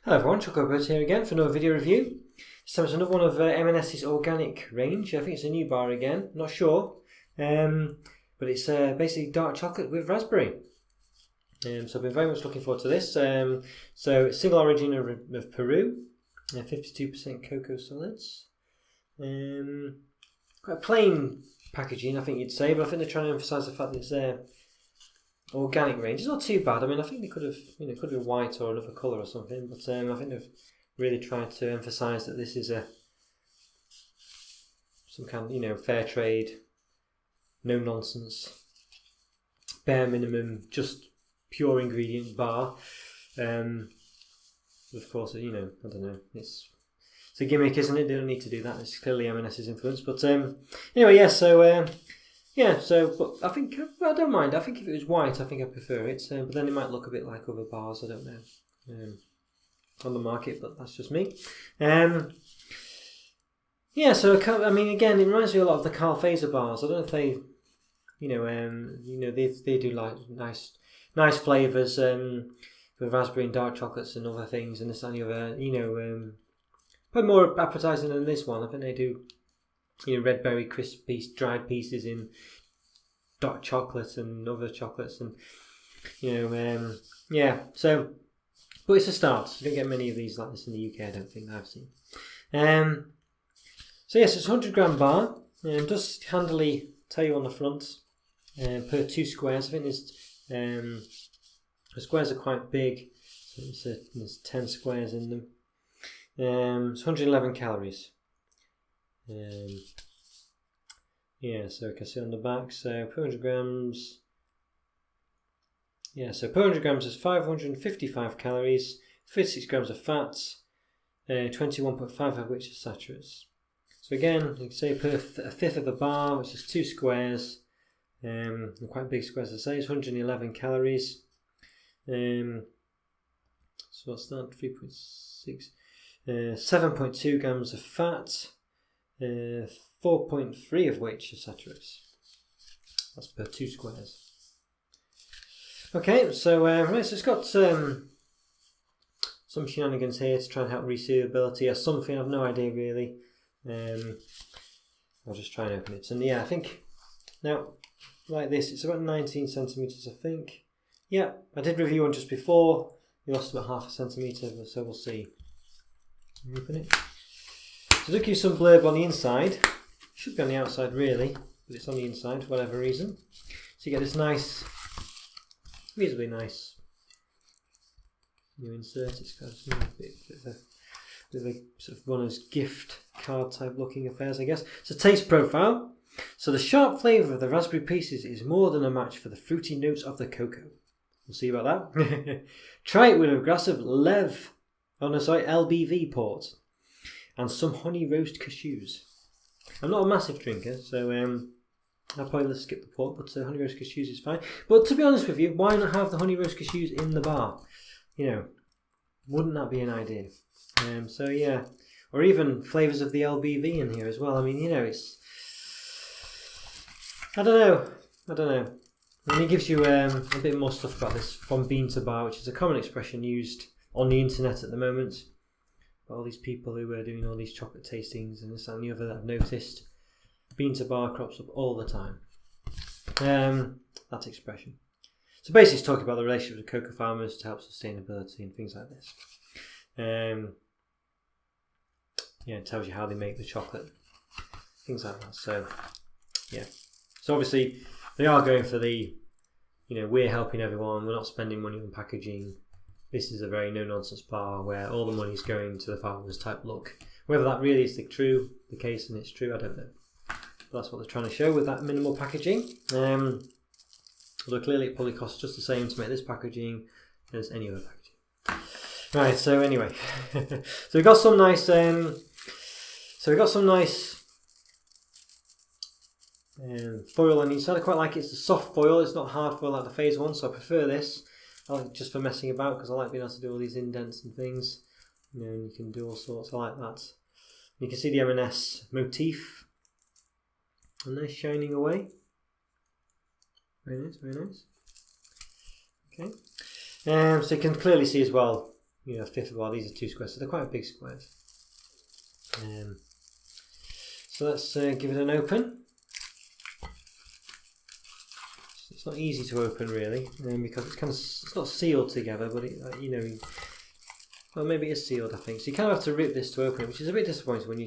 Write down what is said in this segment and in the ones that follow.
Hello everyone, Chocolo here again for another video review. This time it's another one of M&S's organic range. I think it's a new bar again, not sure. But it's basically dark chocolate with raspberry. So I've been very much looking forward to this. So it's single origin of Peru, 52% cocoa solids. Quite plain packaging, I think you'd say, but I think they're trying to emphasise the fact that it's organic range. It's not too bad. I mean, I think they could have, could have been white or another colour or something, but I think they've really tried to emphasise that this is some kind of, fair trade, no nonsense, bare minimum, just pure ingredient bar. Of course, I don't know. It's a gimmick, isn't it? They don't need to do that. It's clearly M&S's influence. But anyway, yeah. So. But I think I don't mind. I think if it was white, I think I prefer it. But then it might look a bit like other bars. I don't know on the market, but that's just me. So I mean, again, it reminds me a lot of the Carl Fazer bars. I don't know if they, they do like nice flavors with raspberry and dark chocolates and other things, and this and the other. Probably more appetizing than this one. I think they do. Red berry crisp dried pieces in dark chocolate and other chocolates, and So, but it's a start. You don't get many of these like this in the UK. I don't think I've seen. So yes, it's a 100-gram bar. Just handily tell you on the front per 2 squares. I think the squares are quite big. So there's 10 squares in them. It's 111 calories. So you can see on the back, so per 100 grams, so per 100 grams is 555 calories, 56 grams of fat, 21.5 of which is saturates. So again, you can say per a fifth of the bar, which is 2 squares, quite big squares to say, it's 111 calories. So what's that, 3.6, 7.2 grams of fat, 4.3 of which are saturates. That's per 2 squares. Okay, so so it's got some shenanigans here to try and help resealability or something. I've no idea really. I'll just try and open it. And I think now like this, it's about 19 centimeters. I think. Yeah, I did review one just before. We lost about half a centimeter, so we'll see. Open it. So to give you some blurb on the inside, should be on the outside really, but it's on the inside for whatever reason. So you get this nice, reasonably nice new insert. It's got a bit of a sort of one of those gift card type looking affairs, I guess. It's a taste profile. So the sharp flavour of the raspberry pieces is more than a match for the fruity notes of the cocoa. We'll see about that. Try it with a glass of LBV port and some honey roast cashews. I'm not a massive drinker, so I'll probably skip the port, but honey roast cashews is fine. But to be honest with you, why not have the honey roast cashews in the bar? Wouldn't that be an idea? Or even flavours of the LBV in here as well. I mean, it's, I don't know. And it gives you a bit more stuff about this from bean to bar, which is a common expression used on the internet at the moment. All these people who are doing all these chocolate tastings and this and the other that I've noticed, bean to bar crops up all the time. That expression. So basically it's talking about the relationship with cocoa farmers to help sustainability and things like this. It tells you how they make the chocolate, things like that. So obviously they are going for the, we're helping everyone, we're not spending money on packaging. This is a very no-nonsense bar where all the money's going to the farmers type look. Whether that really is the case and it's true, I don't know. But that's what they're trying to show with that minimal packaging. Although clearly it probably costs just the same to make this packaging as any other packaging. Right, so anyway. So we've got some nice foil on the inside. I quite like it. It's a soft foil, it's not hard foil like the Fazer one, so I prefer this. I like it just for messing about because I like being able to do all these indents and things. And you can do all sorts. I like that. You can see the M&S motif. A nice shining away. Very nice, very nice. Okay. So you can clearly see as well, a fifth of a bar. These are 2 squares, so they're quite big squares. So let's give it an open. It's not easy to open really, because it's not sealed together, but well, maybe it is sealed, I think. So you kind of have to rip this to open it, which is a bit disappointing when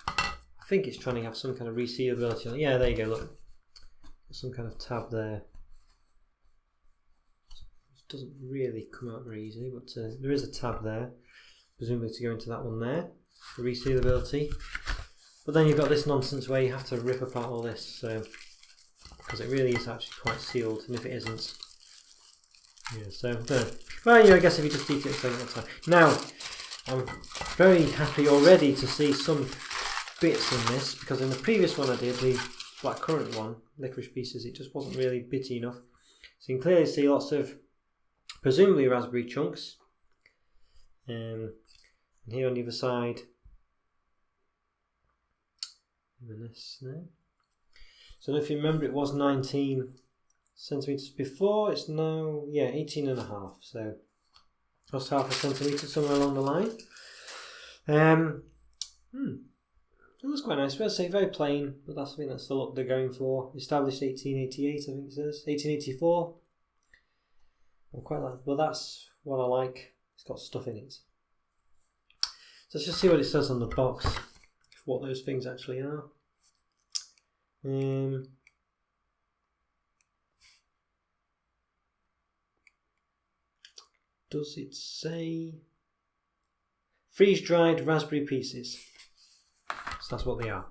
I think it's trying to have some kind of resealability on it. Yeah, there you go, look. Some kind of tab there. It doesn't really come out very easily, but there is a tab there, presumably to go into that one there, for resealability. But then you've got this nonsense where you have to rip apart all this, because it really is actually quite sealed, and if it isn't, yeah, so, well, I guess if you just eat it a second at a time. Now, I'm very happy already to see some bits in this, because in the previous one I did, the blackcurrant one, licorice pieces, it just wasn't really bitty enough. So you can clearly see lots of, presumably raspberry chunks. And here on the other side, even this there. So if you remember, it was 19 centimetres before, it's now, 18 and a half, so lost half a centimetre somewhere along the line. It looks quite nice. I'd say very plain, but I think that's the look they're going for. Established 1888, I think it says. 1884. I quite like, but that's what I like. It's got stuff in it. So let's just see what it says on the box, what those things actually are. Does it say freeze-dried raspberry pieces? So that's what they are.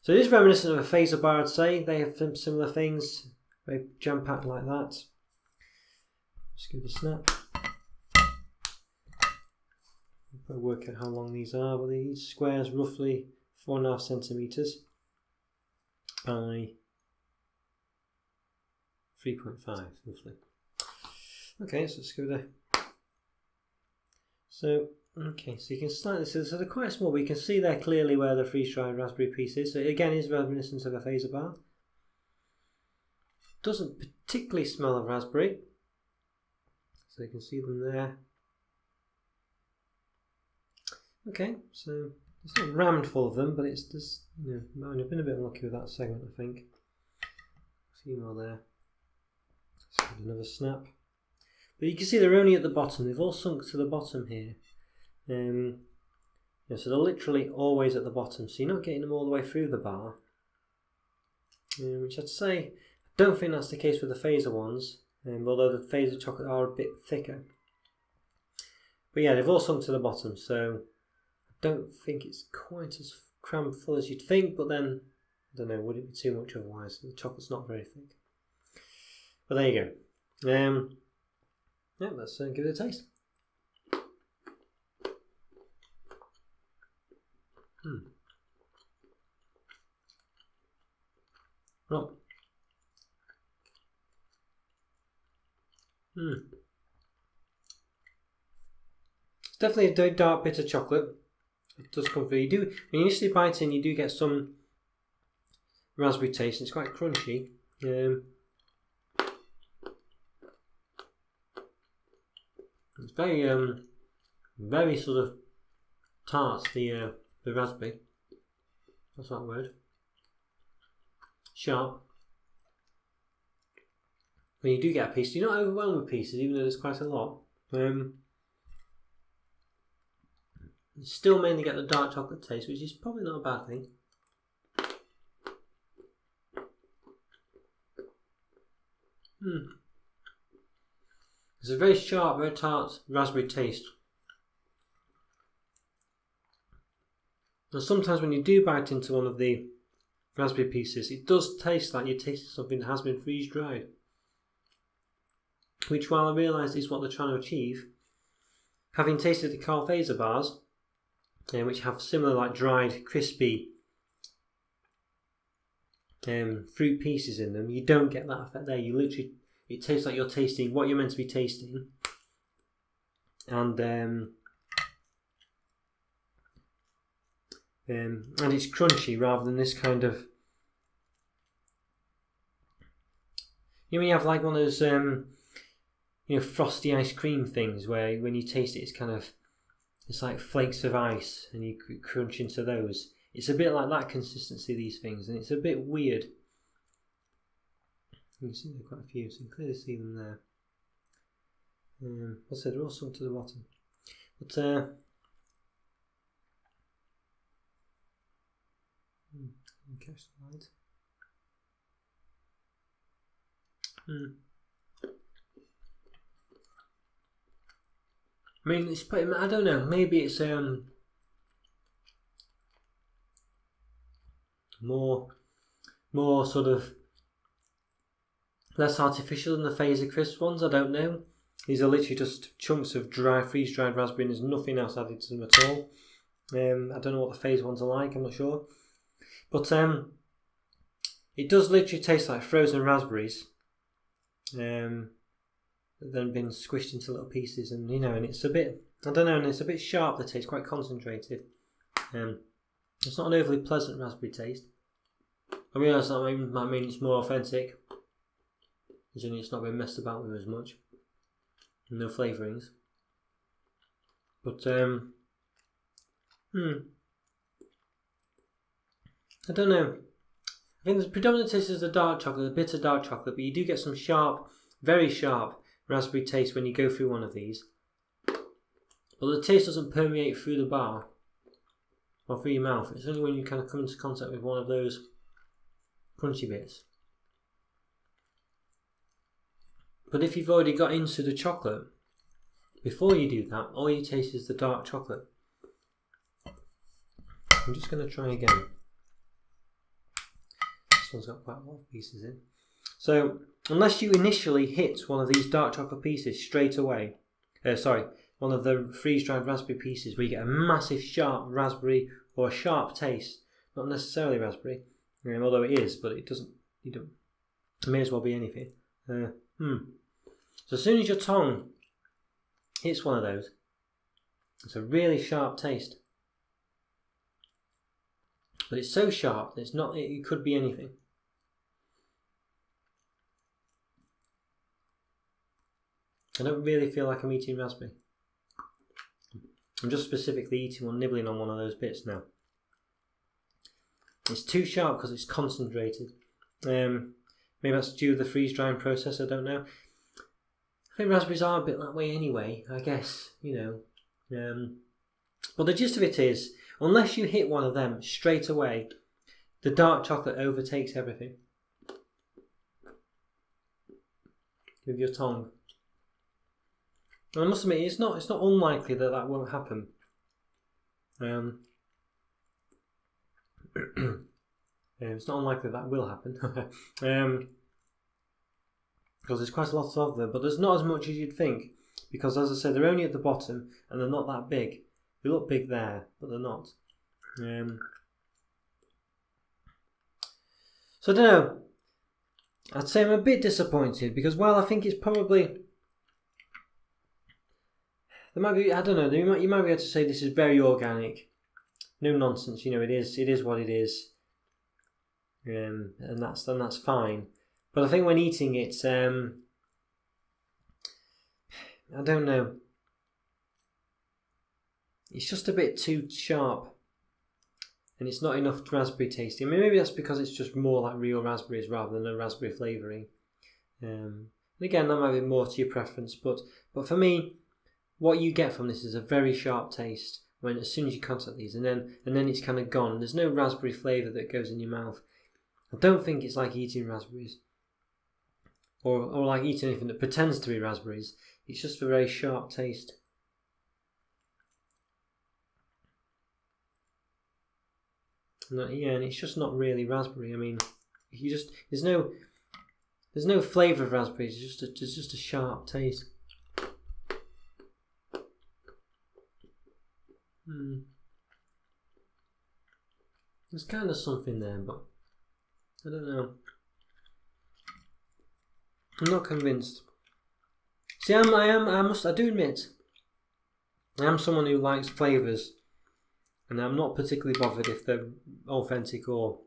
So it is reminiscent of a phaser bar, I'd say. They have some similar things, very jam-packed like that. Just give it a snap. I'll work out how long these are, but each square is roughly 4.5 centimetres by 3.5 roughly. Okay, so let's go there. So you can start this. So they're quite small, but you can see there clearly where the freeze-dried raspberry piece is. So it again is reminiscent of a phaser bar. Doesn't particularly smell of raspberry. So you can see them there. Okay, so it's not rammed full of them, but it's just, I've been a bit unlucky with that segment, I think. A few more there. Let's give it another snap. But you can see they're only at the bottom. They've all sunk to the bottom here. So they're literally always at the bottom. So you're not getting them all the way through the bar. Which I'd say, I don't think that's the case with the phaser ones. Although the phaser chocolate are a bit thicker. But yeah, they've all sunk to the bottom. So I don't think it's quite as crammed full as you'd think. But then, I don't know, would it be too much otherwise? The chocolate's not very thick. But there you go. Yeah, let's give it a taste. Right. It's definitely a very dark bit of chocolate. It does come through. When you initially bite in, you do get some raspberry taste. It's quite crunchy. It's very sort of tart, the raspberry. That's that word. Sharp. When you do get a piece, you're not overwhelmed with pieces, even though there's quite a lot. You still mainly get the dark chocolate taste, which is probably not a bad thing. It's a very sharp, very tart raspberry taste. And sometimes when you do bite into one of the raspberry pieces, it does taste like you're tasting something that has been freeze-dried. Which, while I realise is what they're trying to achieve, having tasted the Carl Phaser bars, which have similar like dried, crispy fruit pieces in them, you don't get that effect there. You literally, it tastes like you're tasting what you're meant to be tasting, and it's crunchy rather than this kind of. When you have like one of those, frosty ice cream things where when you taste it, it's like flakes of ice, and you crunch into those. It's a bit like that consistency, these things, and it's a bit weird. You can see there are quite a few, so you can clearly see them there. I said they're all sunk to the bottom. But catch the light. I mean, it's pretty, I don't know, maybe it's more sort of less artificial than the Phaser Crisp ones, I don't know. These are literally just chunks of freeze-dried raspberry, and there's nothing else added to them at all. I don't know what the Phaser ones are like, I'm not sure. But it does literally taste like frozen raspberries, then been squished into little pieces, and and it's a bit, I don't know, and it's a bit sharp, the taste, quite concentrated. It's not an overly pleasant raspberry taste. I realise that might mean it's more authentic, as in it's not been messed about with as much. No flavourings. But I don't know. I think the predominant taste is the dark chocolate, the bitter dark chocolate, but you do get some sharp, very sharp raspberry taste when you go through one of these. But the taste doesn't permeate through the bar or through your mouth. It's only when you kind of come into contact with one of those crunchy bits. But if you've already got into the chocolate, before you do that, all you taste is the dark chocolate. I'm just going to try again. This one's got quite a lot of pieces in. So, unless you initially hit one of these dark chocolate pieces straight away, one of the freeze-dried raspberry pieces where you get a massive sharp raspberry or a sharp taste, not necessarily raspberry, although it is, but it may as well be anything. So as soon as your tongue hits one of those, it's a really sharp taste. But it's so sharp that it could be anything. I don't really feel like I'm eating raspberry. I'm just specifically eating one, nibbling on one of those bits now. It's too sharp because it's concentrated. Maybe that's due to the freeze drying process, I don't know. I think raspberries are a bit that way anyway, I guess, But the gist of it is, unless you hit one of them straight away, the dark chocolate overtakes everything with your tongue. And I must admit, it's not unlikely that won't happen. It's not unlikely that will happen. Because there's quite a lot of them, but there's not as much as you'd think. Because as I said, they're only at the bottom and they're not that big. They look big there, but they're not. So I don't know. I'd say I'm a bit disappointed because while I think it's probably, there might be, I don't know, you might be able to say this is very organic, no nonsense. It is what it is, and that's fine. But I think when eating it, I don't know. It's just a bit too sharp, and it's not enough raspberry tasting. I mean, maybe that's because it's just more like real raspberries rather than a raspberry flavouring. And again, that might be more to your preference, but for me, what you get from this is a very sharp taste as soon as you contact these, and then it's kind of gone. There's no raspberry flavour that goes in your mouth. I don't think it's like eating raspberries. Or like eating anything that pretends to be raspberries. It's just a very sharp taste. And it's just not really raspberry. I mean, there's no flavour of raspberries. It's just a sharp taste. There's kind of something there, but I don't know. I'm not convinced. See, I do admit, I am someone who likes flavours, and I'm not particularly bothered if they're authentic or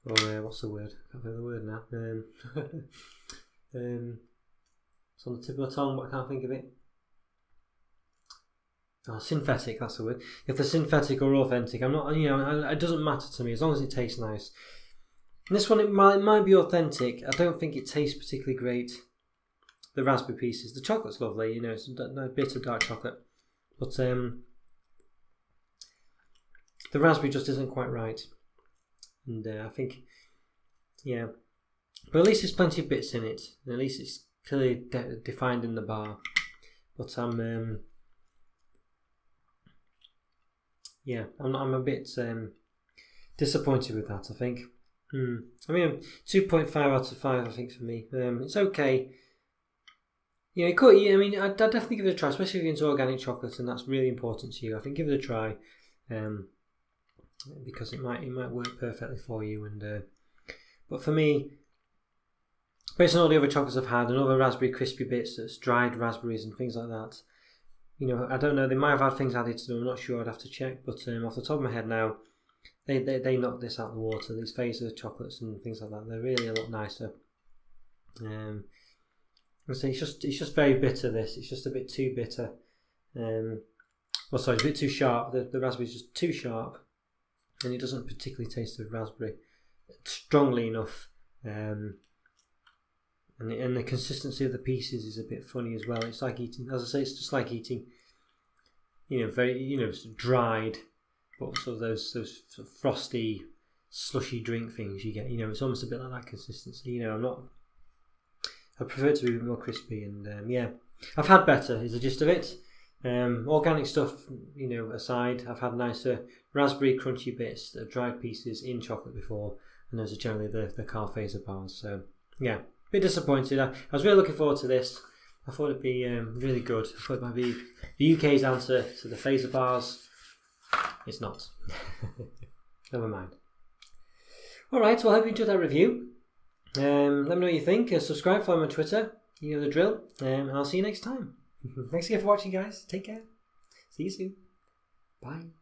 what's the word? I can't think of the word now. It's on the tip of the tongue, but I can't think of it. Oh, synthetic, that's the word. If they're synthetic or authentic, I'm not, it doesn't matter to me as long as it tastes nice. And this one, it might be authentic. I don't think it tastes particularly great. The raspberry pieces. The chocolate's lovely, it's a bit of dark chocolate. But the raspberry just isn't quite right. And I think, yeah. But at least there's plenty of bits in it. And at least it's clearly defined in the bar. But I'm a bit disappointed with that, I think. I mean, 2.5 out of 5, I think, for me. It's okay. It could. I'd definitely give it a try, especially if you're into organic chocolate and that's really important to you. I think give it a try, because it might work perfectly for you. And but for me, based on all the other chocolates I've had and other raspberry crispy bits, that's dried raspberries and things like that. I don't know. They might have had things added to them. I'm not sure. I'd have to check. But off the top of my head now, they knock this out of the water. These phaser chocolates and things like that. They're really a lot nicer. It's just very bitter. This it's just a bit too bitter. It's a bit too sharp. The raspberry's just too sharp, and it doesn't particularly taste of raspberry strongly enough. And the consistency of the pieces is a bit funny as well. It's like eating, as I say, it's just like eating, very, dried, but sort of those sort of frosty, slushy drink things you get. It's almost a bit like that consistency. I prefer it to be a bit more crispy. And I've had better. Is the gist of it. Organic stuff, aside, I've had nicer raspberry crunchy bits, dried pieces in chocolate before, and those are generally the Carl Phaser bars. So yeah. Bit disappointed. I was really looking forward to this. I thought it'd be really good. I thought it might be the UK's answer to the Phaser bars. It's not. Never mind. Alright, well I hope you enjoyed that review. Let me know what you think. Subscribe, follow me on Twitter. You know the drill. And I'll see you next time. Thanks again for watching, guys. Take care. See you soon. Bye.